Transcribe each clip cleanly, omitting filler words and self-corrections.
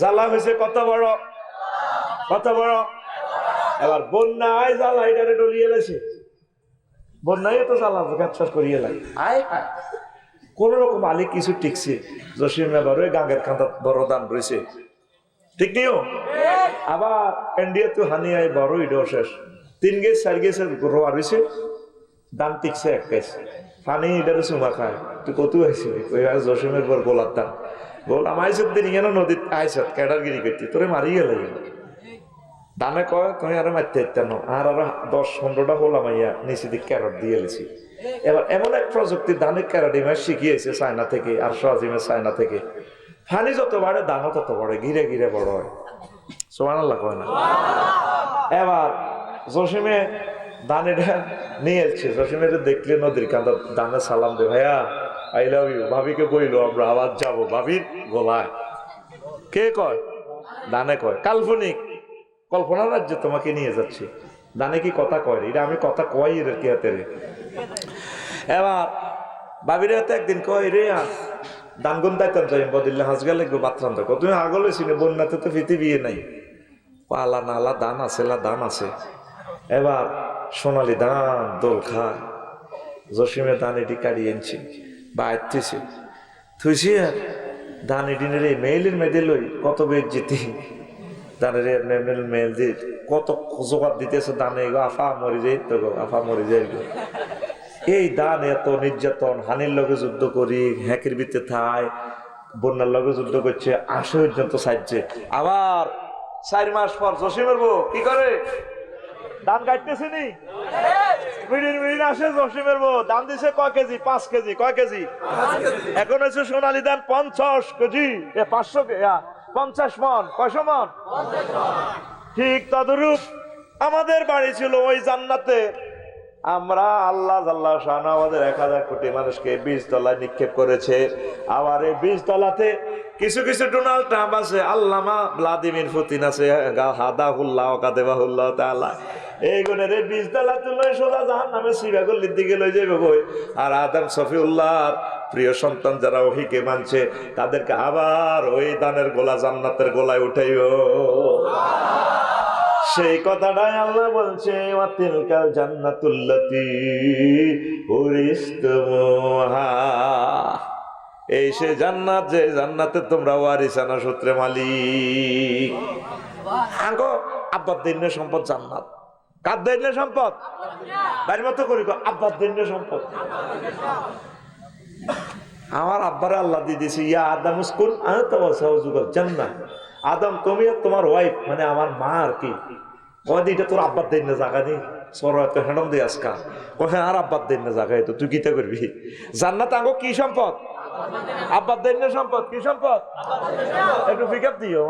জ্বালা হয়েছে কত বড়, কত বড়। এবার বন্যায় জ্বালা এটারে ডলিয়ে এলেছে, বন্যায় তো জ্বালা গ্যাপসাস করিয়ে লাগে। আয় আয় কোন রকম আলী কিছু টিকছে। জসিম এবার ওই গাঙ্গের কাঁদা বড় দান রয়েছে, ঠিক নিও। আবার ইন্ডিয়া তো হানি আয় বড় ইডো শেষ 3 গেছ 4 গেছে রোয়া রয়েছে, দান টিকছে 1 গেছ পানি এটারে চুমা খায়। তুই কত আইছিলি? ওই জসিমের পর গোলার দান বল আমাইসব দিন কেন নদীত আইসত ক্যাডারগিরি করতি, তোরে মারি গেল। দানে কয় তুমি আরো মারতে ইত্যান্ন আর আরো 10-15টা হলাম আইয়া নিচে দিক ক্যারট দিয়ে এলেছি। এবার এমন এক প্রযুক্তি দানের ক্যারাডিমার শিখিয়েছে চায়না থেকে, আর সোয়াজিমের চায়না থেকে। ফানি যত বাড়ে দানও তত বাড়ে, ঘিরে ঘিরে বড় হয়। সুবহানাল্লাহ কয় না? এবার জসিমে দানেটা নিয়ে এসছে। জসিমের দেখলে নদীর কান্দা দানে সালাম দে, ভাইয়া আই লাভ ইউ। ভাবিকে বইলো আমরা আবার যাবো ভাবির গোলায়। কে কয়? দানে কয়। কাল্পনিক কল্পনা রাজ্যে তোমাকে নিয়ে যাচ্ছি। দানে কি কথা কয়? এটা আমি কথা কয় এর কি হাতে রে। এবার ভাবির হাতে একদিন কয় রে দানগুন দায়িত্ব যাই বদিল্লা হাজগা লাগবে বাত্রান্ত কো তুমি আগলে চিনে বন্যাতে তো পৃথিবী নাই, পালা নালা দান আছে, দান আছে। এবার সোনালি দান দোল খায়। জসিমে দান এটি কাড়িয়ে এনেছি বা আইতেছে থুইছি আর দান এডিনের এই মেইলের মেয়েদের লই কত বেদ জিতি। দানের মেল দিয়ে কত জোগাড় দিতেছে দানে, গো আফা মরি যাই তো, গো আফা মরি যাই গো। এই দান এত নির্যাতন, হানির লগে যুদ্ধ করি, হ্যাকের ভিতরে থায়, বন্যার লগে যুদ্ধ করছে, 80 পর্যন্ত সাজছে। আবার 4 মাস পর জসিমের বউ কি করে? দান কাটতেছে নি মিডিন আসে। জসিমের বউ দান দিছে কয় কেজি? 5 কেজি। কয় কেজি? এখন হচ্ছে সোনালী দান 50 কেজি, 500 50 মন। কয়শো মন? ঠিক তদরূপ আমাদের বাড়ি ছিল ওই জান্নাতে। আমরা আল্লাহ আল্লাহ শান আমাদের 1000 কোটি মানুষকে 20 তলায় নিক্ষেপ করেছে। আবার এই 20 তলাতে কিছু কিছু ডোনাল্ড ট্রাম্প আছে, আল্লামা ভ্লাদিমির পুতিন আছে, হাদাহুল্লাহ কাদেবাহুল্লাহ তাআলা। এই গুণের 20 তলা তুলে সোজা জাহান্নামে সিবাগুলির দিকে লই যাবে কই। আর আদম সফিউল্লাহর প্রিয় সন্তান যারা ওহিকে মানছে তাদেরকে আবার ওই দানের গোলা জান্নাতের গোলায় উঠাইও। সেই কথাটাই আল্লাহ বলছে ওয়াতিলকাল জান্নাতুল্লাতী উরিসতুমুহা। এই সে জান্নাত যে জান্নাতে তোমরা ওয়ারিসানা সূত্রে মালিক। আগো আব্বার দিনের সম্পদ জান্নাত। কার দিনের সম্পদ? বাড়ির মতো করি আব্বার দিনের সম্পদ। আমার আব্বারে আল্লাহ দিয়ে দিয়েছে ইয়া আদম উসকুন আনতা ওয়া যাওজুকাল জান্নাহ। আদম তুমি আর তোমার ওয়াইফ মানে আমার মা আর কি কয়দি এটা তোর আব্বার দিন না জায়গা নেই সরতে হেডম দিয়ে আজকা কহে আর আব্বার দিন না জায়গায় তো তুই কিতা করবি? জান্নাত আঙ্গো কি সম্পদ? আব্বার দিন না সম্পদ। কি সম্পদ? একটু পিকআপ দিও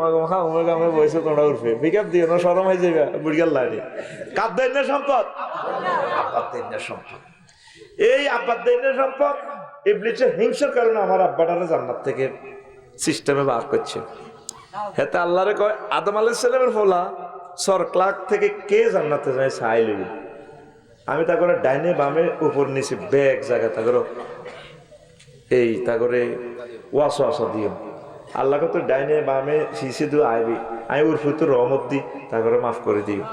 আমি বসে তোমরা উঠবে পিকআপ দিও না সরম হয়ে যাবে বুড়িয়াল লাগে। কার দিন না সম্পদ? আব্বার দিন না সম্পদ। এই আব্বার দিন না সম্পদ ইবলিসের হিংসার কারণে আমার আব্বাটারে জান্নাত থেকে সিস্টেমে বার করছে। হেতে আল্লাহরে কয় আদম আলাইহিস সালামের ফলা সর ক্লাক থেকে কে জান্নাতে যায় চাই লই। আমি তা করে ডাইনে বামে উপর নিচে ব্যাগ জায়গা তা করো এই তা করে ওয়াসো আসা দিও। আল্লাহকে তো ডাইনে বামে শিশে দিও আইবি আমি ওর ফুতো রহমত দি তা করে মাফ করে দিও।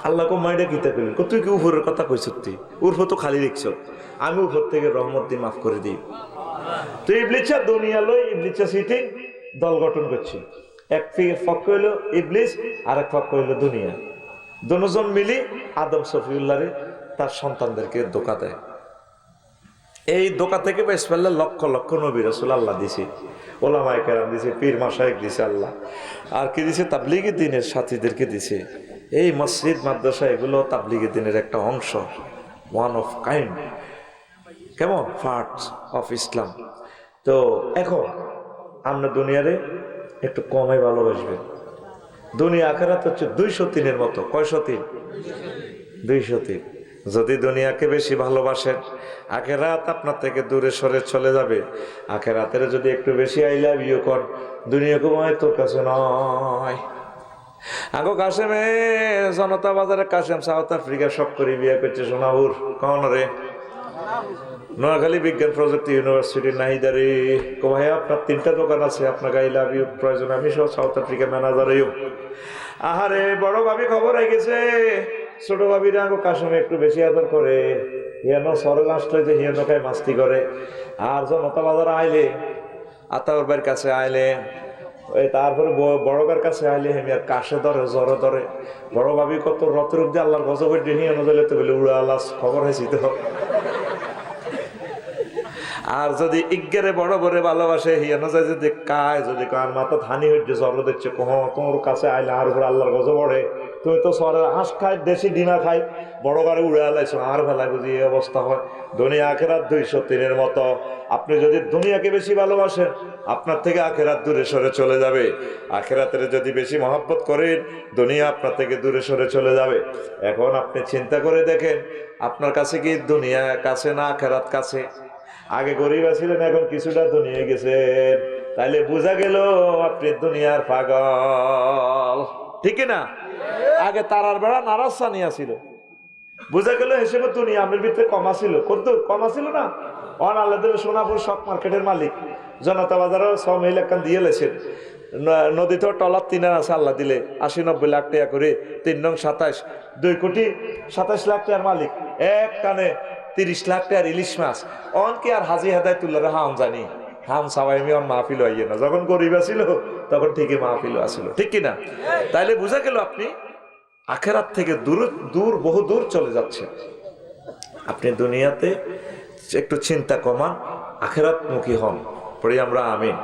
আল্লাহকে মাইডা কিতা করলেন তুই কি উপরের কথা কইছ? তুই ওর ফুতো খালি দেখছ, আমি উপর থেকে রহমত দি মাফ করে দিই। তুই ইবলিসা দুনিয়া লই ইবলিসা সিটি দল গঠন করছি। এক পক্ষ হইল ইবলিস আর এক পক্ষ হইল দুনিয়া। দুজন মিলি আদম সফিউল্লাহরে তার সন্তানদেরকে ধোঁকা দেয়। এই ধোঁকা থেকে বেশ ফেললে লক্ষ লক্ষ নবী রাসূল আল্লাহ দিছে, ওলামায়ে কেরাম দিছে, পীর মাশায়েখ দিছে আল্লাহ। আর কি দিছে? তাবলীগী দ্বীনের সাথীদেরকে দিছে। এই মসজিদ মাদ্রাসা এগুলো তাবলীগী দ্বীনের একটা অংশ, ওয়ান অফ কাইন্ড, কেমন পার্টস অফ ইসলাম। তো এখন আমরা দুনিয়ারে একটু কমে ভালোবাসবেন। দুনিয়া আখিরাত হচ্ছে 203-এর মতো। কয়শো 3? 203। যদি দুনিয়াকে বেশি ভালোবাসেন আখিরাত আপনার থেকে দূরে সরে চলে যাবে। আখিরাতের যদি একটু বেশি আই লাভ ইউ কর দুনিয়াকে মনে তোর কাছে নয়। আগো কাশেমে জনতা বাজারে কাশেম সাউথ আফ্রিকা সব করে বিয়ে করছে সোনাহুর কন রে নোয়াখালী বিজ্ঞান প্রযুক্তি ইউনিভার্সিটি নাহিদারে। ভাই আপনার 3টা দোকান আছে, আপনাকে আই লাভ ইউ প্রয়োজন, আমি সহ সাউথ আফ্রিকা ম্যানেজারেও। আহারে বড় ভাবি খবর হয়ে গেছে, ছোট ভাবিরা আগে কাশমে একটু বেশি আদর করে, হিয়ানো সরে আসলে যে হিয়ানো খায় মাস্তি করে। আর জনতা বাজার আইলে আতাউর ভাইয়ের কাছে আইলে, ওই তারপরে বড় ভাইয়ের কাছে আইলে হেমিয়ার কাশে ধরে জ্বরে ধরে। বড় ভাবি কত রতের অব্দি আল্লাহর গজব হিয়ানো দিলে তো বলে উড়া আল্লাহ খবর হয়েছি তো। আর যদি ইজ্ঞারে বড় বড় ভালোবাসে হিয়ানো যায় যদি কায়, যদি কার মাথা ধানি হচ্ছে জ্বর দিচ্ছে, কহ তোমার কাছে আইলে আর উপরে আল্লাহর গজব পড়ে। তুমি তো সরের হাঁস খাই, দেশি ডিমা খাই, বড় গাড়ি উড়ে আলাইছো আর ভেলায় বুঝি এই অবস্থা হয়। দুনিয়া আখেরাত 203-এর মতো। আপনি যদি দুনিয়াকে বেশি ভালোবাসেন, আপনার থেকে আখেরাত দূরে সরে চলে যাবে। আখেরাতের যদি বেশি মহব্বত করেন, দুনিয়া আপনার থেকে দূরে সরে চলে যাবে। এখন আপনি চিন্তা করে দেখেন, আপনার কাছে কি দুনিয়া কাছে না আখেরাত কাছে? আগে গরিব ছিলেন, এখন কিছুটা দুনিয়া গেছেন, তাইলে বোঝা গেল আপনি দুনিয়ার পাগল, ঠিক না? আগে তারার বেড়া নারাজ সানিয়া ছিল, বোঝা গেল হিসেবে দুনিয়া আমের ভিতরে কমা ছিল, কত কমা ছিল না। অন আল্লাহ সোনাপুর শক মার্কেটের মালিক জনতা বাজারও 6 মিল একখান দিয়ে লেছেন। নদীতে টলার 3 আছে আল্লাহ দিলে 80-90 লাখ টাকা করে, 3 নং 27, 2,27 লাখ টাকার মালিক। এক কানে 30 লাখ টাকার ইলিশ মাছ। অনকে আর হাজি হেদায়তুল্লাহ হাম জানি হাম সবাই আমি অন মাহফিল হইয়ে না। যখন গরিব ছিল তখন ঠিকই মাহফিল আসিল, ঠিক কিনা? তাইলে বোঝা গেল আপনি আখেরাত থেকে দূর বহু দূর চলে যাচ্ছে। আপনি দুনিয়াতে একটু চিন্তা কমান, আখেরাত মুখী হন, পড়ি আমরা আমিন।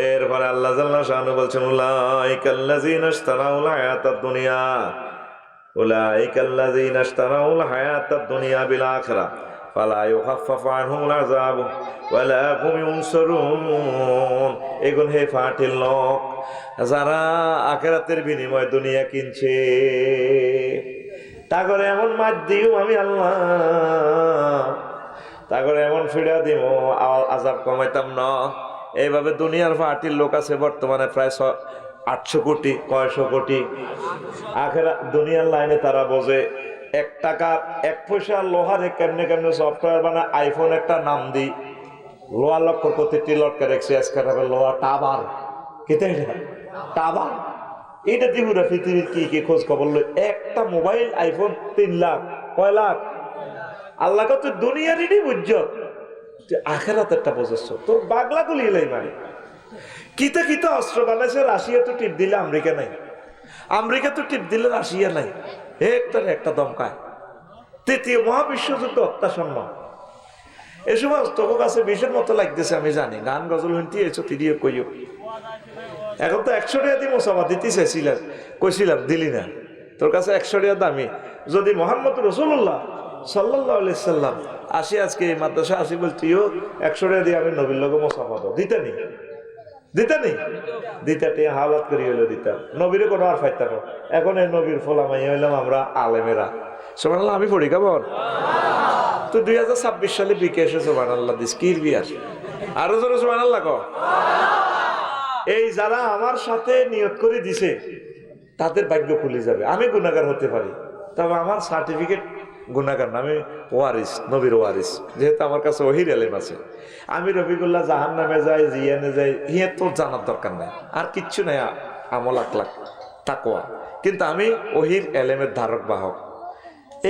এরপরে আল্লাহ জাল্লা শানু বলছেন, উলাইকাল্লাযীনা ইশতারাউল হায়াতাদ দুনিয়া, উলাইকাল্লাযীনা ইশতারাউল হায়াতাদ দুনিয়া বিল আখিরাহ ফালা ইউখাফফাফু আনহুমুল আযাব ওয়ালা হুম ইউনসারুন। এগুন হে ফাটিল লোক, যারা আখিরাতের বিনিময়ে দুনিয়া কিনছে, তাগরে এমন মার দিও আমি আল্লাহ, তাগরে এমন ফিরা দিব আযাব কমাইতাম না। এইভাবে দুনিয়ার ফাটিল লোক আছে বর্তমানে প্রায় 800 কোটি, 900 কোটি। আখেরাত দুনিয়ার লাইনে তারা বোঝে 1 টাকা 1 পয়সা লোহারে কেমনে কেমনে সফটওয়্যার বানায়, আইফোন একটা নাম দি, লোহা লক্ষ্য প্রতিটি লটকে রেখেছে আজকাল লোহা টাবার, কেতে টাবার। এটা দিহুরা পৃথিবীর কি কি খোঁজ খবর লই, একটা মোবাইল আইফোন 3 লাখ, কয় লাখ? আল্লাহ তুই দুনিয়ারই বুঝছ, তুই আখেরাত একটা বোঝাচ্ছ, তোর বাগলা গুলি এলাই মানে। কিতা কিতা অস্ত্র বানাইছে, রাশিয়া তো টিপ দিলে আমেরিকা নাই, আমেরিকা তো টিপ দিলে রাশিয়া নাই, একটা দমকায়। 3য় মহাবিশ্বযুদ্ধ অত্যাসন্ন। এই সময় তোর কাছে বিষের মতো লাগতেছে, আমি জানি, গান গজল শুনতে এসো তিরিও কইও। এখন তো 100 টাকা দিয়ে মোসাফা দিতে চাইছিলাম, কইছিলাম দিলি না। তোর কাছে 100 টাকা দামি, যদি মোহাম্মদ রাসূলুল্লাহ সাল্লাল্লাহু আলাইহি সাল্লাম আসি আজকে এই মাদ্রাসা আসি বলতিও 100 টাকা দিয়ে আমি নবীর লোক মোসাফা দাও, দিতে নি দিতে টিয়া হালাত করি হইলো দিতাম, নবীরে কোনো আর ফাইতাম। এখন এই নবীর ফলামাই হইলাম আমরা আলেমেরা। সুবহানাল্লাহ, আমি পড়ি কেমন তো 2026 সালে বিকে এসে সুবহানাল্লাহ দিস কির বিয়ার, আরো জোরে সুবহানাল্লাহ কও। এই যারা আমার সাথে নিয়ত করে দিছে তাদের ভাগ্য খুলে যাবে। আমি গুনাহগার হতে পারি, তবে আমার সার্টিফিকেট গুনাহগার না, আমি ওয়ারিস, নবীর ওয়ারিস, যেহেতু আমার কাছে ওহির এলেম আছে। আমি রফিকুল্লাহ জাহান্নামে যাই, জিয়ানে যাই, হিয়ে তোর জানার দরকার নাই, আর কিচ্ছু নাই, আমল আখলাক তাকওয়া, কিন্তু আমি ওহির এলেমের ধারক বাহক।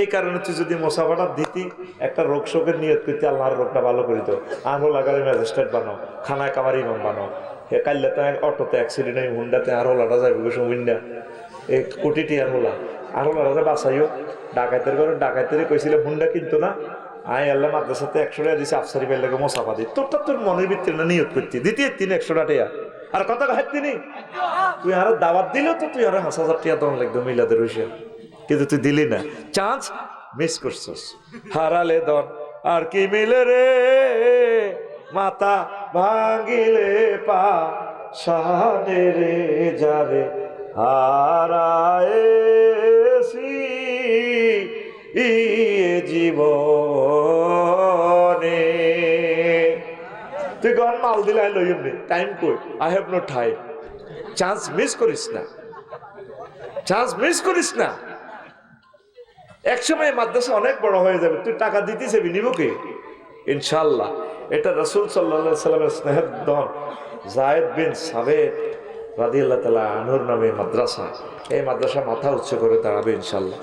এই কারণে তুই যদি মোসাফাটা দিতি, একটা রোগ শোকের নিয়ত করতে, আল্লাহর রোগটা ভালো করে দিত, আঙুল লাগারে ম্যাজিস্ট্রেট বানাও, খানায় কামার ইমাম বানাও। হে কাল্লা তো অটোতে অ্যাক্সিডেন্ট হয়, হুন্ডাতে আর হোলাটা যাবে হুন্ডা, এই কোটিটি আর হোলা, আর হোলাটা বাঁচাইও। ডাকাতের ঘরে ডাকাতের কইছিল হুন্ডা কিন্তু না, আয় আল্লাহ মাদ্রাসাতে 100 টাকা দিছে, আফসারি বের লাগে মোসাফা দি, তোরটা তোর মনের ভিতরে না নিয়ত করতি, দ্বিতীয় 100 টাকা আর কথা খাইতি নি। তুই আর দাওয়াত দিলেও তো তুই আর 5,000 টাকা দন লাগতো মিলাদের হইছে, কিন্তু তুই দিলি না, চান্স মিস করছস। হারালে দন আর কি মিলে রে, মাথা ভাঙিলে পা সানে রে, যারে হারায়েছি জীবনে। তুই গান মাল দিলাই লই এমনি টাইম কই, I have no time. Chance miss করিস না, চান্স মিস করিস না। একসময় মাদ্রাসা অনেক বড় হয়ে যাবে, তুই টাকা দিতে চাবি, নিব কে? ইনশাআল্লাহ। এটা রাসূল সাল্লাল্লাহু আলাইহি সাল্লামের স্নেহের ধন যায়েদ বিন সাবিত রাদিয়াল্লাহু তাআলা আনহুর নামে মাদ্রাসা। এই মাদ্রাসা মাথা উচ্চ করে দাঁড়াবে ইনশাআল্লাহ।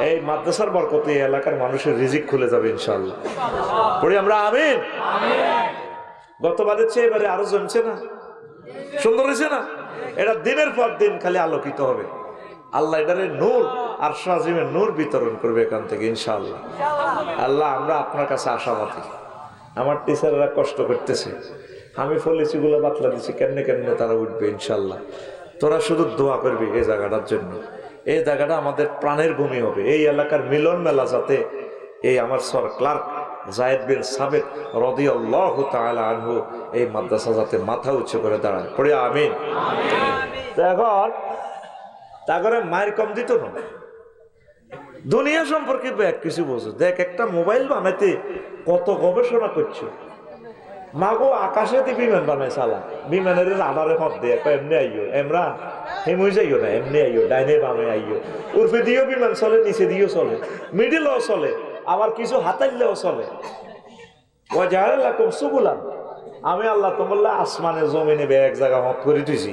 এই মাদ্রাসার বরকতে এই এলাকার মানুষের রিজিক খুলে যাবে ইনশাআল্লাহ। পড়ি আমরা আমিন। গতবারের চেয়ে এবারে আরো জমছে না? সুন্দর হয়েছে না? এটা দিনের পর দিন খালি আলোকিত হবে। আল্লাহ এটারে নূর আর আজিমের নূর বিতরণ করবে এখান থেকে ইনশাআল্লাহ। আল্লাহ আমরা আপনার কাছে আশাবাদী। আমার টিচাররা কষ্ট করতেছে, আমি পলিসিগুলো বাতলা দিছি, কেমনে কেমনে তারা উঠবে ইনশাআল্লাহ। তোরা শুধু দোয়া করবি এই জায়গাটার জন্য। এই জায়গাটা আমাদের প্রাণের ভূমি হবে। এই এলাকার মিলন মেলা যাতে এই আমার সর ক্লার্ক যায়েদ বিন সাবিত রাদিয়াল্লাহু তাআলা আনহু এই মাদ্রাসা যাতে মাথা উঁচু করে দাঁড়ায়। পড়ি আমিন। এখন তা করে মায়ের কম দিত না। দুনিয়া সম্পর্কে এক কিছু বোঝো। দেখ, একটা মোবাইল বানাইতে কত গবেষণা করছো। মাগো আকাশেতে বিমান বানায় সালা, বিমানের রাডারে হদ দিয়ে এমনি আইও এমরান হেমুই যাইও না, এমনি আইও ডাইনে বামে আইও। উর্ফে দিয়েও বিমান চলে, নিচে দিয়েও চলে, মিডিলও চলে, আবার কিছু হাতাইলেও চলে। ও জাহালাকুম সুবুলান, আমি আল্লাহ তোমাল্লা আসমানে জমিনে এক জায়গা হদ করে দিয়েছি।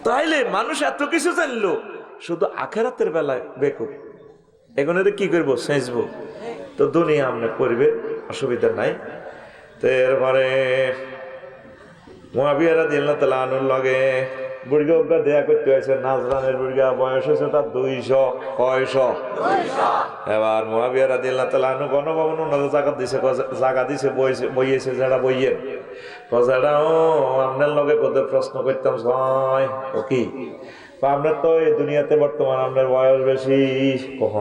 তাইলে মানুষ এত কিছু জানলো, শুধু আখেরাতের বেলায় বেকুব। এখন কি করবো? সেঁচবো। তো দুনিয়া আমরা করবে, অসুবিধা নাই। তো এরপরে মুআবিয়া রাদিয়াল্লাহু তাআলা আনহুর লগে বুড়িগা উগা দেয়া করতে হয়েছে। নাজরানের বুড়িগা বয়স হয়েছে তার 200। কয়শো? 200। এবার মুআবিয়া রাদিয়াল্লাহু তাআলা আনহু গণভবন ওনাদের জায়গা দিছে বইয়েছে যারা বইয়ের কজাটা ও আপনার লগে কোথায় প্রশ্ন করতাম ছয় ও কি আপনার তো এই দুনিয়াতে বর্তমান আপনার বয়স বেশি। কহ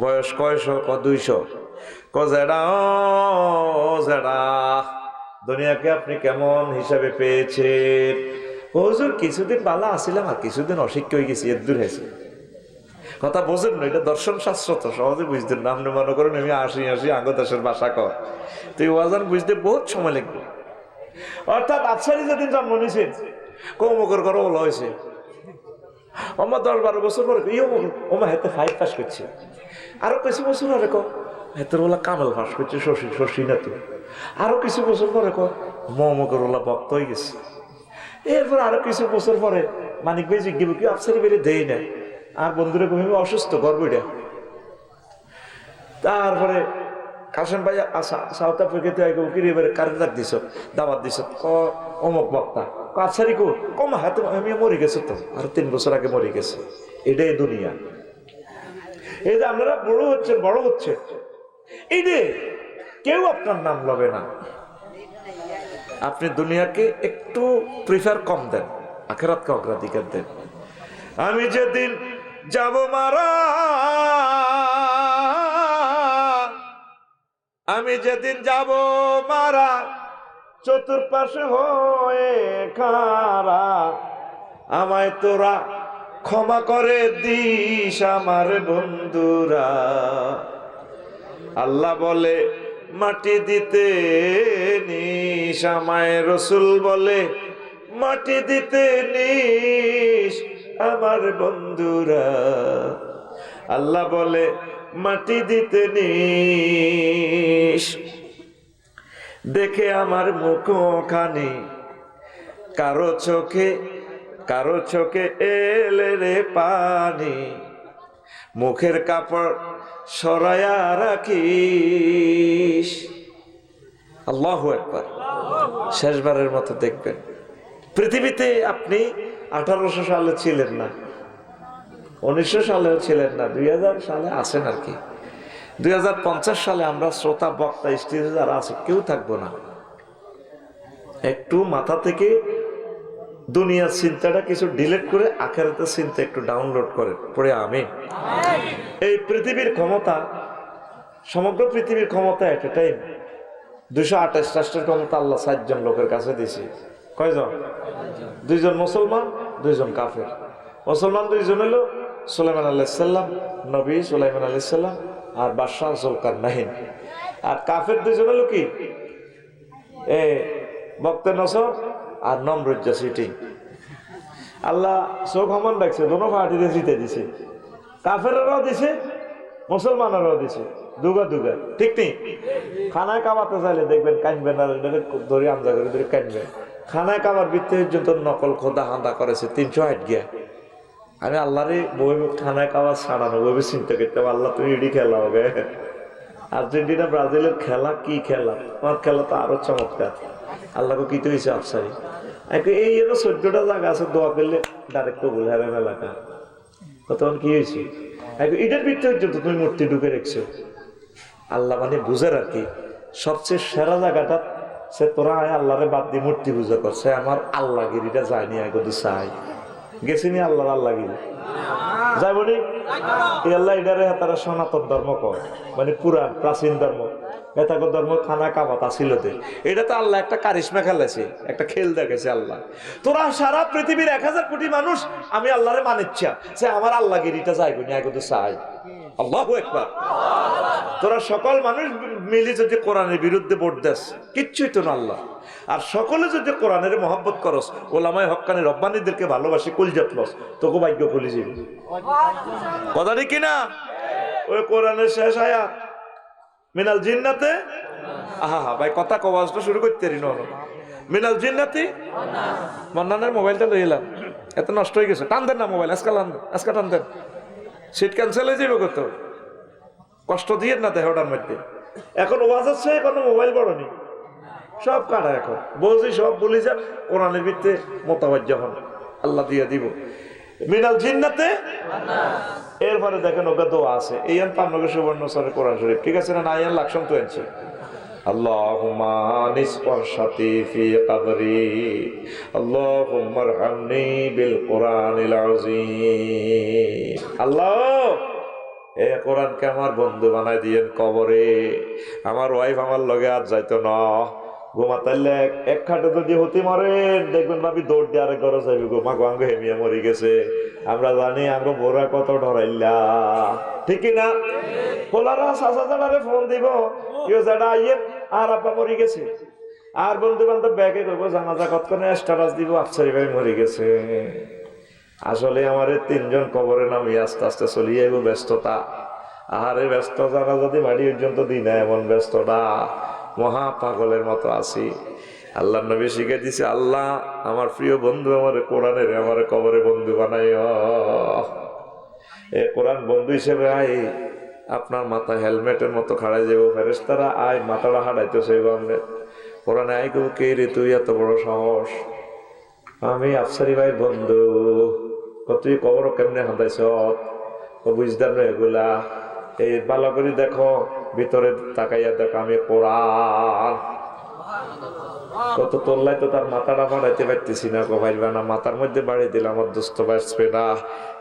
বয়স কয়শো? 200। কজেডা ও জেডা দুনিয়াকে আপনি কেমন হিসাবে পেয়েছেন? হুজুর কিছুদিন ভালো আসিলাম আর কিছুদিন অশিক্ষা হয়ে গেছি, এর দূর হয়েছে। কথা বোঝেন না, এটা দর্শন শাস্ত্র তো সহজে বুঝতেন না। আপনি মনে করেন আমি আসি আঙ্গ দেশের ভাষা কর, তো এই ওয়াজান বুঝতে বহুত সময় লাগবে। অর্থাৎ আফসারি যেদিন জন্ম নিয়েছেন কৌমকর করো বলা হয়েছে আমার 10-12 বছর পরে ওমা হেতে 5 পাস করছে, আরো কিছু বছর পরে হেতের ওলা কামেল পাস করছে, শশী না তো আরো কিছু বছর পরে মমকর ওলা ভক্ত হয়ে গেছে। এরপর আরো কিছু বছর পরে মানিক ভাই জিজ্ঞেস কি আফসারি বেড়ে দেয় না, আর বন্ধুরা কমি অসুস্থ গর্বটা। তারপরে কাশেম ভাই সাউথ আফ্রিকাতে এবারে কারেন্ট দিছ দাবাত দিছ অমুক বক্তা আফসারি কমা হাতে আমি মরে গেছে, তো আর 3 বছর আগে মরে গেছে। এটাই দুনিয়া। এই যে আপনারা বড় হচ্ছে এই যে কেউ আপনার নাম লবে না। আপনি দুনিয়াকে একটু প্রিফার কম দেন, আখেরাতকে অগ্রাধিকার দেন। আমি যেদিন যাব মারা, আমি যেদিন যাব মারা, চতুর্পাশে হয়ে খারা, আমায় তোরা ক্ষমা করে দিস আমার বন্ধুরা। আল্লাহ বলে মাটি দিতে নিস, আমায় রসুল বলে মাটি দিতে নিস আমার বন্ধুরা। আল্লাহ বলে মাটি দিতে নিস। দেখে আমার মুখখানি কারো চোখে এলে রে পানি, মুখের কাপড় সরায়া রাখিস। আল্লাহু আকবার। শেষবারের মতো দেখবেন পৃথিবীতে আপনি 1800 সালে ছিলেন না, 1900 সালেও ছিলেন না, 2000 সালে আছেন আর কি। 2050 সালে আমরা শ্রোতা বক্তা স্টেজে যারা আছে কেউ থাকবো না। একটু মাথা থেকে দুনিয়ার চিন্তাটা কিছু ডিলিট করে আখেরাতের চিন্তা একটু ডাউনলোড করেন। পড়ে আমিন। এই পৃথিবীর ক্ষমতা, সমগ্র পৃথিবীর ক্ষমতা এট এ টাইম 228 রাষ্ট্রের ক্ষমতা আল্লাহ 7 জন লোকের কাছে দিয়েছে। কয়জন? 2 জন মুসলমান, 2 জন কাফের। মুসলমান 2 জন হলো সুলাইমান আলাইহিস সালাম, নবী সুলাইমান আলাইহিস সালাম আর বাদশাহ জুলকারনাইন। আর কাফের 2 জন হলো কি বক্তে নসর আর নমরুজ্জা সিটি। আল্লাহ চোখ হমান রাখছে, দোনো পার্টিতে জিতে দিছে, কাফেররাও দিছে মুসলমানেরাও দিছে। দুগা দুগা, ঠিক নেই? খানায় কাবাতে চাইলে দেখবেন কানবেন, আর ধরে আমজা করে ধরে কানবেন। খানায় কাবার ভিত্তি পর্যন্ত নকল খোদা হান্দা করেছে 360 গিয়া। আমি আল্লাহরে বই খানায় কাবার ছাড়ানো বই চিন্তা করতাম, আল্লাহ তুমি এডি খেলা হবে। আর্জেন্টিনা ব্রাজিলের খেলা কি খেলা, তোমার খেলা তো আরো চমৎকার। আল্লাহকে কি তো হয়েছে আফসারি এই 14টা জায়গা আছে, দোয়া করলে ডাইরেক্ট কবুল হারাম এলাকা। তখন কি হয়েছে? এটার ভিত্তি পর্যন্ত তুমি মূর্তি ঢুকে রেখছো। আল্লাহ মানে বুঝার আর কি সবচেয়ে সেরা জায়গাটা সে তোরা আল্লাহরে বাদ দিয়ে মূর্তি পূজা করছে। আমার আল্লাহগিরিটা যায়নি, আগে চাই গেছিনি আল্লাহর আল্লাহগিরি যাই বলি আল্লাহ এটারে তারা সনাতন ধর্ম কর, মানে পুরান প্রাচীন ধর্ম। এটাকে ধর্ম খানা কাবাত আসিল, এটা তো আল্লাহ একটা কারিশমা খেলেছে, একটা খেল দেখেছে আল্লাহ। তোরা সারা পৃথিবীর 1000 কোটি মানুষ আমি আল্লাহরে মানিচ্ছা, সে আমার আল্লাহগিরিটা যাইবনি, আগে চাই। আল্লাহু আকবার। তোরা সকল মানুষ মিলে যদি কোরআনের বিরুদ্ধে ভোট দেস, কিচ্ছুই তো না আল্লাহ। আর সকলে যদি কোরআনের মহব্বত করস, ওলামায়ে হক্কানি রব্বানীদেরকে ভালোবাসি, কলজাত লস, তোকে ভাগ্য খুলে যাবে। কথা ঠিক কিনা? ওই কোরআনের শেষ আয়াত মিনাল জিন্নাতে, আহা ভাই কথা কওয়াজটা শুরু করতে পারি না। মিনাল জিন্নাতি মান্নানের মোবাইলটা লই এলাম, এত নষ্ট হয়ে গেছে। টান দেন না মোবাইল, আজকে টান দেন, সিট ক্যান্সেল হয়ে যাবে। কত কষ্ট দিয়ে না দেহটার মধ্যে। এখন ওয়াজ হচ্ছে, এখন মোবাইল বড়নি সব কাটা, এখন বলছি সব বলি যান কোরআনের ভিত্তিতে মোতাবাজ যখন আল্লাহ দিয়ে দিব। মিনাল জিন্নাতে, এরপরে দেখেন ওকে দোয়া আছে, এই আন পান্নকে সুবর্ণ সরে কোরআন শরীফ, ঠিক আছে না? আয়ান লাকসম তো আনছে, আল্লাহুম্মা নিসফাশাতি ফি কবরি আল্লাহুম্মা আরহামনি বিল কোরআনিল আযীম। আল্লাহ এ কোরআনকে আমার বন্ধু বানাই দিয়েন কবরে। আমার ওয়াইফ আমার লগে আর যাইতো না, ঘুমাতাইলে এক খাটে যদি হতি মরেন দেখবেন ভাবি দৌড় দিয়ে আরেক ঘরে যাবি, ঘুমা গঙ্গ হেমিয়া মরি গেছে। আমরা জানি আমরা বোরা কত ডরাইলা, ঠিক না? খোলারা সাসা জানারে ফোন দিব, কেউ যারা আইয়েন আর আপা মরি গেছে। আর বন্ধু বান্ধব ব্যাগে করবো জানাজা কতক্ষণে স্ট্যাটাস দিব, আফসারি ভাই মরি গেছে। আসলে আমার 3 জন কবরে নামি আস্তে আস্তে চলি যাইব ব্যস্ততা। আহারে ব্যস্ত যারা যদি বাড়ি পর্যন্ত দিই না, এমন ব্যস্ততা মহা পাগলের মতো আছি। আল্লাহ নবী শিখে দিছে, আল্লাহ আমার প্রিয় বন্ধু আমার কোরআনের আমার কবরে বন্ধু বানাই। এ কোরআন বন্ধু হিসেবে আই আপনার মাথা হেলমেটের মতো খাড়াই যাবো, ফেরেশতারা আয় মাথাটা হাঁটাইতে চাইব। আমরা কোরআনে আই গো, কে রে তুই এত বড় সাহস? আমি আফসারি ভাইয়ের বন্ধু। তুই কবর কেমনে হাঁটাইছ? বুঝদার এগুলা এই ভালো করে দেখো, ভিতরে তাকাইয়া দেখো, আমি কোরআন। কত তোল্লাই তো তার মাথাটা বাড়াইতে পারতেছি না, ভাইবা না মাথার মধ্যে বাড়িয়ে দিলাম, আমার দুস্থ বাঁচবে না।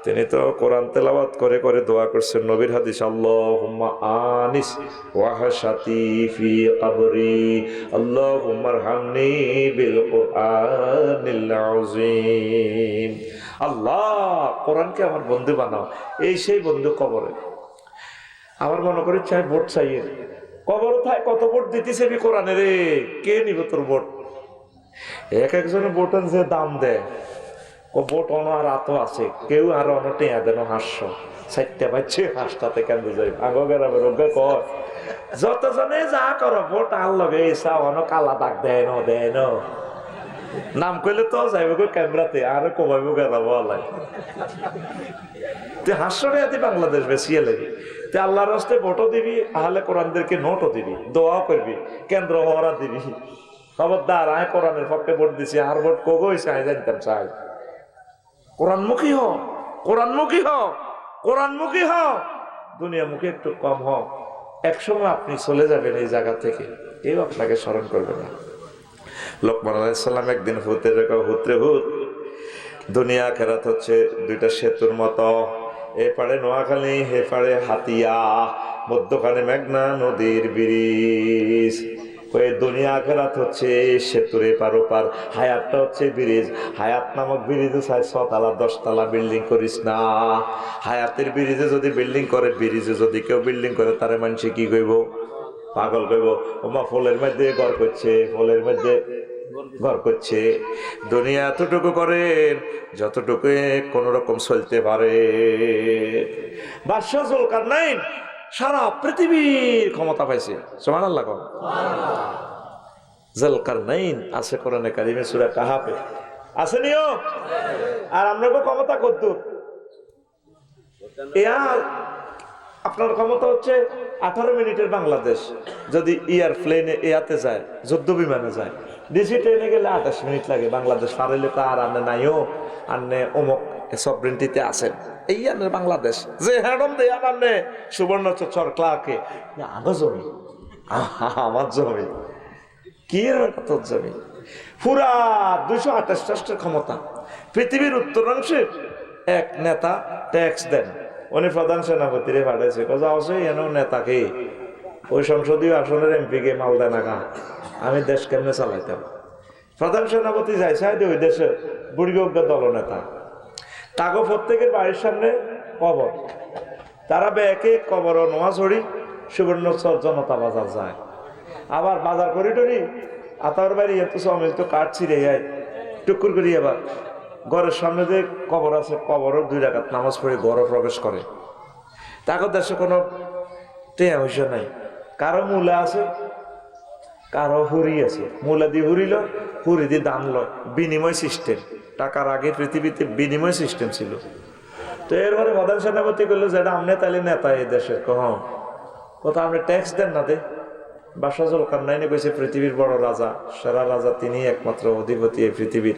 তিনি তো কোরআন তেলাওয়াত করে করে দোয়া করছেন, নবীর হাদিস, আল্লাহুম্মা আনিস ওয়াহশাতি ফি কবরি আল্লাহুম্মা আরহামনি বিল কোরআনিল আযীম। আল্লাহ কোরআনকে আমার বন্ধু বানাও। এই সেই বন্ধু কবরে। আমার মনে করি চাই ভোট চাইয়ে কবর থায়, কত ভোট দিতেছে কোরআনে রে, কে নিব তোর ভোট? এক একজনে ভোট যে দাম দেয়, ভোট অন আর আত আছে, কেউ আর অনটে দেন 500 4টা পাচ্ছে, 5টাতে কেন যাই আগো গেরামের রোগে কয় যতজনে যা করো ভোট আর লগে এসা অন কালা দাগ দেয় ন দেয় ন, নাম কইলে তো যাইব গো ক্যামেরাতে আর কমাইব গেরাবো আলাই। তুই 500 টাকা দিয়ে বাংলাদেশ বেশিয়ে লাগি, তুই আল্লাহর রাস্তায় ভোটও দিবি, আহলে কোরআনদেরকে নোটও দিবি, দোয়াও করবি, কেন্দ্র হওয়ারা দিবি। খবরদার আয় কোরআনের পক্ষে ভোট দিছি, আর ভোট কগো হয়েছে আমি জানতাম চাই। কোরআনমুখী হ, কোরআনমুখী হ, কোরআনমুখী হ, দুনিয়ামুখী একটু কম হ। একসময় আপনি চলে যাবেন এই জায়গা থেকে, কেউ আপনাকে স্মরণ করবে না। লোকমান আলাইহিস সালাম একদিন হুতে রেখা, হুতরে হুত, দুনিয়া আখিরাত হচ্ছে 2টা সেতুর মতো, এ পারে নোয়াখালী, হে পারে হাতিয়া, মধ্যখানে মেঘনা নদীর ব্রিজ। ওই দুনিয়া আখিরাত হচ্ছে সেতুর এপার ওপার, হায়াতটা হচ্ছে ব্রিজ। হায়াত নামক ব্রিজে 6 তলা 10 তলা বিল্ডিং করিস না। হায়াতের ব্রিজে যদি বিল্ডিং করে, ব্রিজে যদি কেউ বিল্ডিং করে, তারে মানুষে কি কইব? পাগল কইব, ওমা ফুলের মধ্যে ঘর করছে, ফুলের মধ্যে ঘর করছে। দুনিয়া এতটুকু করেন যতটুকু কোন রকম চলতে পারে। বাদশাহ জুলকারনাইন সারা পৃথিবীর ক্ষমতা পাইছে। সুবহানাল্লাহ। যুলকারনাইন আছে কোরআনে কারিমে সূরা কাহাফে, আসেনিও? আর আমরা ক্ষমতা কদ্দুর? আপনার ক্ষমতা হচ্ছে 18 মিনিটের বাংলাদেশ। যদি এয়ারপ্লেনে ইয়াতে যায়, যুদ্ধ বিমানে যায়, ডিসি ট্রেনে গেলে 28 মিনিট লাগে। বাংলাদেশ পারেলে তো আর আনে নাইও, আনে অমুক সবরেন্টিতে আছেন। এই আনে বাংলাদেশ যে হ্যাডম দেয় আনে সুবর্ণচর ক্লার্কে আগো জমি, আমার জমি কি তোর জমি। পুরা 228 রাষ্ট্রের ক্ষমতা। পৃথিবীর উত্তরাংশের এক নেতা ট্যাক্স দেন, উনি প্রধান সেনাপতিরে পাঠাইছে, কথা অবশ্যই এন নেতাকে ওই সংসদীয় আসনের এমপি কে মাল দেন না, আমি দেশ কেমনে চালাইতাম। প্রধান সেনাপতি যাইছে ওই দেশের বুড়িগজ্ঞ দলনেতা, তাকে প্রত্যেকের বাড়ির সামনে কবর, তারা ব্যাকে কবর নোয়া ছড়ি সুবর্ণচর জনতা বাজার যায়। আবার বাজার করিডরি আতার বাড়ি এত সমিল তো কাঠ ছিঁড়ে যায় টুকুর করি। আবার ঘরের সামনে যে কবর আছে, কবরও 2 রাকাত নামাজ পড়ে ঘরে প্রবেশ করে। তাকে দেশে কোনো টেয়া হইসা নাই, কারো মূলা আছে, কারো হুরি আছে। মূলা দিয়ে হুরিল, হুরি দিয়ে দাম লয়, বিনিময় সিস্টেম। টাকার আগে পৃথিবীতে বিনিময় সিস্টেম ছিল। তো এরপরে প্রধান সেনাপতি করলো যেটা আপনি তাহলে নেতা এই দেশের কথা আপনি ট্যাক্স দেন না দে। বাদশাহ যুলকারনাইন কইছে পৃথিবীর বড় রাজা, সেরা রাজা তিনি, একমাত্র অধিপতি এই পৃথিবীর।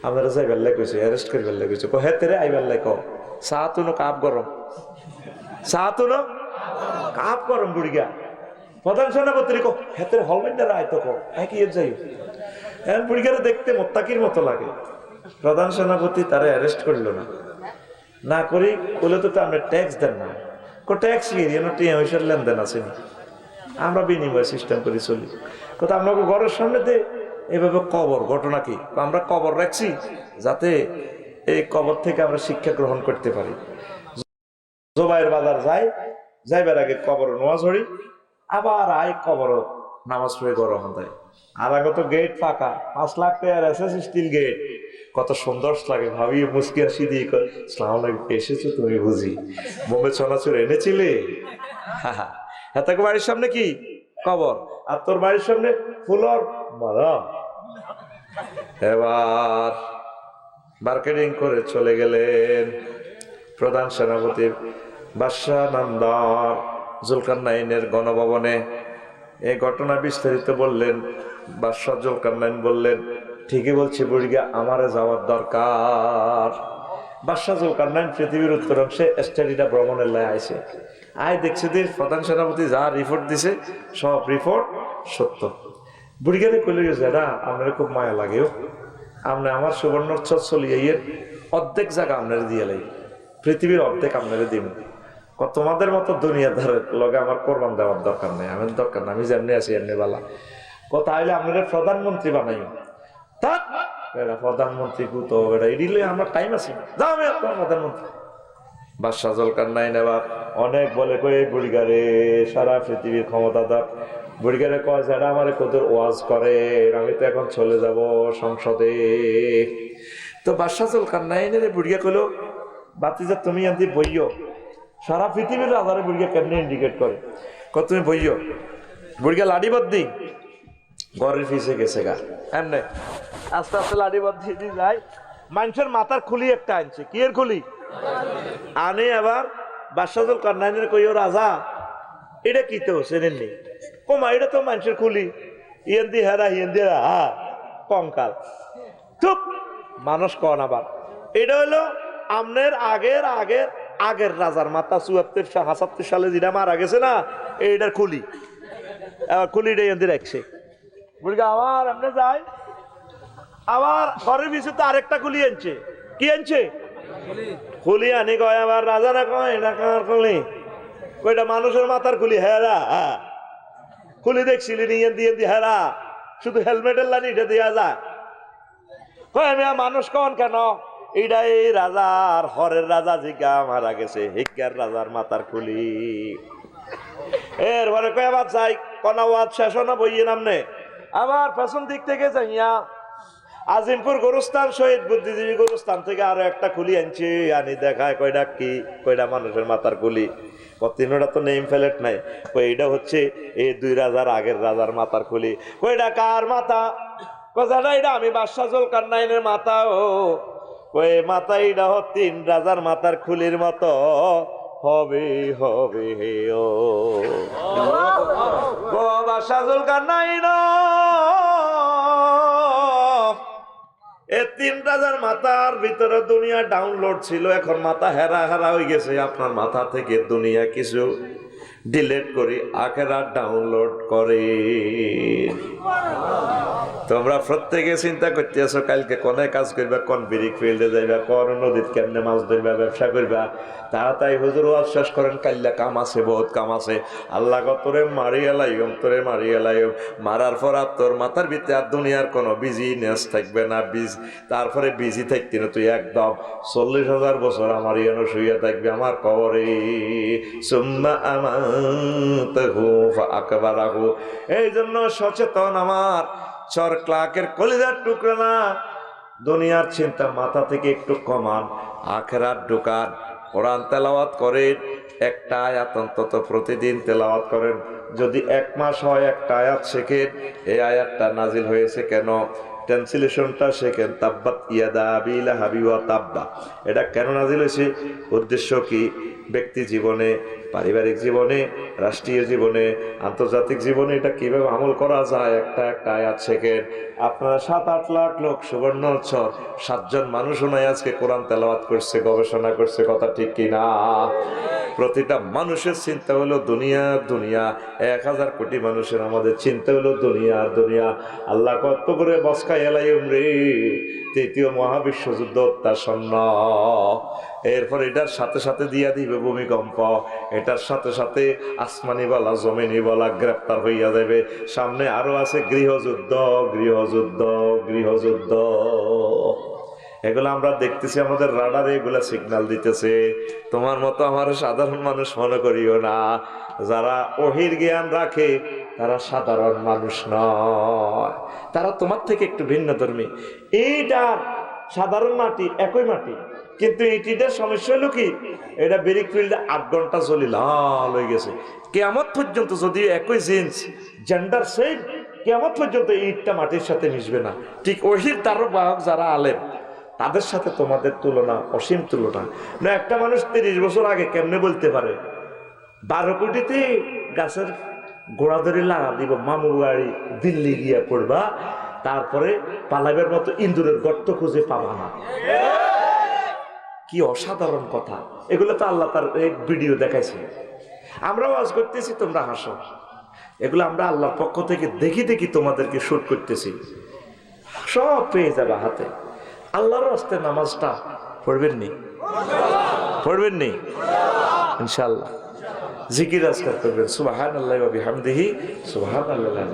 আপনারা যাই বেল্লাই কইছে, অ্যারেস্ট করে বেল্লাই কইছে। হে তেরে আই বেল্লাই চা তুনো কাপ গরম, চা তুনো কাপ গরম বুড়িগা। প্রধান সেনাপতি হেতের হলমেন্ডার আয় তো কি যাই এখন বুড়িগারে দেখতে মোত্তাকির মতো লাগে। প্রধান সেনাপতি তারা অ্যারেস্ট করলো না করি বলে তো আমরা ট্যাক্স দেন না। ট্যাক্স টিয়া লেনদেন আছে, আমরা বিনিময় সিস্টেম করে চলি। কথা আমরা ঘরের সামনে দে এভাবে কবর, ঘটনা কি আমরা কবর রাখছি যাতে এই কবর থেকে আমরা শিক্ষা গ্রহণ করতে পারি। জোবাইয়ের বাজার যাইবার আগে কবর নোয়া ঝড়ি, আবার আয় কবর নামাজ পড়ে গরম দেয়। আর আগে তো গেট ফাঁকা, 5 লাখ টাকার এসএস স্টিল গেট, কত সুন্দর লাগে। ভাবি মুসকি আসি দিয়ে সালাম আলাইকুম, এসেছো তুমি বুঝি, বোম্বে চনাচুর এনেছিলে? হেতাকে বাড়ির সামনে কি কবর, আর তোর বাড়ির সামনে ফুলর মালা। এবার মার্কেটিং করে চলে গেলেন প্রধান সেনাপতি বাদশাহ নামদার যুলকারনাইনের গণভবনে। এই ঘটনা বিস্তারিত বললেন। বাদশাহ যুলকারনাইন বললেন, ঠিকই বলছি বুড়িগা, আমারে যাওয়ার দরকার। বাদশাহ যুলকারনাইন পৃথিবীর উত্তরাংশে স্টাডিটা ভ্রমণের লাই আইছে। আয় দেখছে যে প্রধান সেনাপতি যা রিপোর্ট দিছে সব রিপোর্ট সত্য। বুড়িগারে কইলে গেছে, এটা আপনার খুব মায়া লাগেও, আপনি আমার সুবর্ণচর চলিয়ে অর্ধেক জায়গা আপনার দিয়ে লাই, পৃথিবীর অর্ধেক আপনারে দিব। তোমাদের মতো দুনিয়াদারের লগে আমার কোরবান দেওয়ার দরকার নেই, আমার দরকার না, আমি যেমনি আছি এমনি বালা। কথা হইলে আপনারা প্রধানমন্ত্রী বানাই, প্রধানমন্ত্রী তো এটা এডিলে আমার টাইম আছে, যাও আমি আপনার প্রধানমন্ত্রী। বাদশাহ যুলকারনাইন এবার অনেক বলে কই বুড়িগারে সারা পৃথিবীর ক্ষমতাদার। বুড়িগারে কয় যারা আমার কদর ওয়াজ করে, আমি তো এখন চলে যাব সংসদে। তো বাদশাহ যুলকারনাইনের বুড়িগা কইলো, বাতিজা তুমি আনতে বইও, সারা পৃথিবীর রাজারে বুড়িগা কেমনি ইন্ডিকেট করে, তুমি বইও। বুড়িগা লাড়ি বদ্দি ঘরের ফিসে গেছে গা, এমনি আস্তে আস্তে লাড়ি বদ্দি দিয়ে যায়। মানুষের মাথার খুলি একটা আনছে, কি এর খুলি আনে। আবার বাদশাহ যুলকারনাইনের কইও, রাজা এটা কি তো চেনেননি? কমা এটা তো মানুষের খুলি, ইয়েন দি হেরা ইয়েন দি কঙ্কাল। চুপ, মানুষ কন। আবার এটা হলো আমনের আগের আগের আগের রাজার মাথা 74-75 সালে যেটা মারা গেছে না, এইটার খুলি। আবার খুলিটা ইয়েন দি রাখছে। বুড়িগা আবার এমনি যায়, আবার ঘরের পিছনে তো আরেকটা খুলি আনছে। কি আনছে? খুলি আনি কয়, আবার রাজারা কয় এটা কার খুলি? কয়টা মানুষের মাথার খুলি। হেরা খুলি দেখছিলি নিয়ে দিয়ে হেরা, শুধু হেলমেটের লানি এটা দেওয়া যায়। কয় আমি মানুষ কন কেন? এইটা এই রাজার হরের রাজা জিগা মারা গেছে, হিজ্ঞার রাজার মাথার খুলি। এরপরে কয় আবার যাই কনা ওয়াজ শেষ না বইয়ে নামনে, আবার পেছন দিক থেকে যাইয়া আজিমপুর গোরস্থান শহীদ বুদ্ধিজীবী গোরস্থান থেকে আরো একটা খুলি আনছি, আনি দেখায় কয়টা কি, কয়টা মানুষের মাথার খুলি। তিনটা তো নেম প্লেট নাই। এইটা হচ্ছে এই 2 রাজার আগের রাজার মাথার খুলি। কয়টা কার মাথা? কথাটা এটা আমি বাদশাহ জুলকারনাইনের মাথা। ও ওই মাথা এটা 3 রাজার মাথার খুলির মতো হবে হবে হে ও বাদশাহ জুলকারনাইন। এই 3 রাজার মাথার ভিতরে দুনিয়া ডাউনলোড ছিল, এখন মাথা হেরা হেরা হয়ে গেছে। আপনার মাথা থেকে দুনিয়া কিছু ডিলিট করি, আখেরাত ডাউনলোড করে। তোমরা প্রত্যেকে চিন্তা করতে আছো কালকে কোনে কাজ করবা, কোন বিরিক ফিল্ডে যাইবা, কোন নদীত কেমনে মাছ ধরবা, ব্যবসা করবা। তাড়াতাড়ি হুজুর ওয়াজ শেষ করেন, কাল্লা কাম আছে, বহুত কাম আছে। আল্লাহ তোরে মারি এলাইম, তোরে মারি এলাইম। মারার পর আর তোর মাথার ভিতরে আর দুনিয়ার কোনো বিজিনেস থাকবে না। তারপরে বিজি থাকতি না, তুই একদম 40,000 বছর আমার ইয়ানো শুইয়া থাকবে আমার কবরে। সুম্মা আমাতাহু ফাআকবারাহু। এই জন্য সচেতন আমার চর ক্লাকের কলিজার টুকরা না, দুনিয়ার চিন্তা মাথা থেকে একটু কমান, আখেরাত ঢুকান। কোরআন তেলাওয়াত করেন, একটা আয়াত অন্তত প্রতিদিন তেলাওয়াত করেন। যদি 1 মাস হয় একটা আয়াত শেখেন, এই আয়াতটা নাজিল হয়েছে কেন, ট্রান্সলেশনটা শেখেন। তাব্বাত ইয়াদা আবি লাহাবি ওয়া তাব্বা, এটা কেন নাজিল হয়েছে, উদ্দেশ্য কি, ব্যক্তি জীবনে, পারিবারিক জীবনে, রাষ্ট্রীয় জীবনে, আন্তর্জাতিক জীবনে এটা কিভাবে আমল করা যায়, একটা একটা আয়াত শেখেন। আপনারা 7-8 লাখ লোক সুবর্ণচর 7 জন মানুষও নাই আজকে কোরআন তেলাওয়াত করছে, গবেষণা করছে, কথা ঠিক কিনা? প্রতিটা মানুষের চিন্তা হলো দুনিয়া দুনিয়া। 1000 কোটি মানুষের আমাদের চিন্তা হলো দুনিয়া দুনিয়া। আল্লাহ কত করে বসকায় এলাইম রে, 3য় মহাবিশ্বযুদ্ধ অত্যাসন্ন। এরপর এটার সাথে সাথে দিয়া দিবে ভূমিকম্প, এটার সাথে সাথে আসমানি বলা জমিনি বলা গ্রেপ্তার হইয়া যাবে। সামনে আরো আছে গৃহযুদ্ধ গৃহযুদ্ধ গৃহযুদ্ধ। এগুলো আমরা দেখতেছি, আমাদের রাডারে এগুলা সিগন্যাল দিতেছে। তোমার মতো আমার সাধারণ মানুষ মনে করিও না। যারা ওহির জ্ঞান রাখে তারা সাধারণ মানুষ নয়, তারা তোমার থেকে একটু ভিন্ন ধর্মী। এইটার সাধারণ মাটি, একই মাটি, কিন্তু এইটার সমস্যা হলো কি, এটা ব্রিক ফিল্ডে 8 ঘন্টা চলি লাল হয়ে গেছে। কিয়ামত পর্যন্ত যদি একই জিন্স জেন্ডার সেম, কিয়ামত পর্যন্ত ইটটা মাটির সাথে মিশবে না। ঠিক ওহির তার বাহক যারা আলেম, তাদের সাথে তোমাদের তুলনা অসীম তুলনা না। একটা মানুষ 30 বছর আগে কেমনে বলতে পারে 12 কোটিতে গাছের গোড়া ধরে লাগা দিব, মামু বাড়ি দিল্লি গিয়া পড়বা, তারপরে পালাবের মতো ইন্দুরের গর্ত খুঁজে পাবা না। কি অসাধারণ কথা! এগুলো তো আল্লাহ তার এক ভিডিও দেখাইছে। আমরা ওয়াজ করতেছি, তোমরা হাসো। এগুলো আমরা আল্লাহর পক্ষ থেকে দেখি দেখি তোমাদেরকে শুট করতেছি। সব পেয়ে যাবে হাতে। আল্লাহর রাস্তে নামাজটা পড়বেন নি, পড়বেন নি ইনশাআল্লাহ। জিকির আজকার করবেন, সুবহানাল্লাহি ওয়া বিহামদিহি, সুবহানাল্লাহ।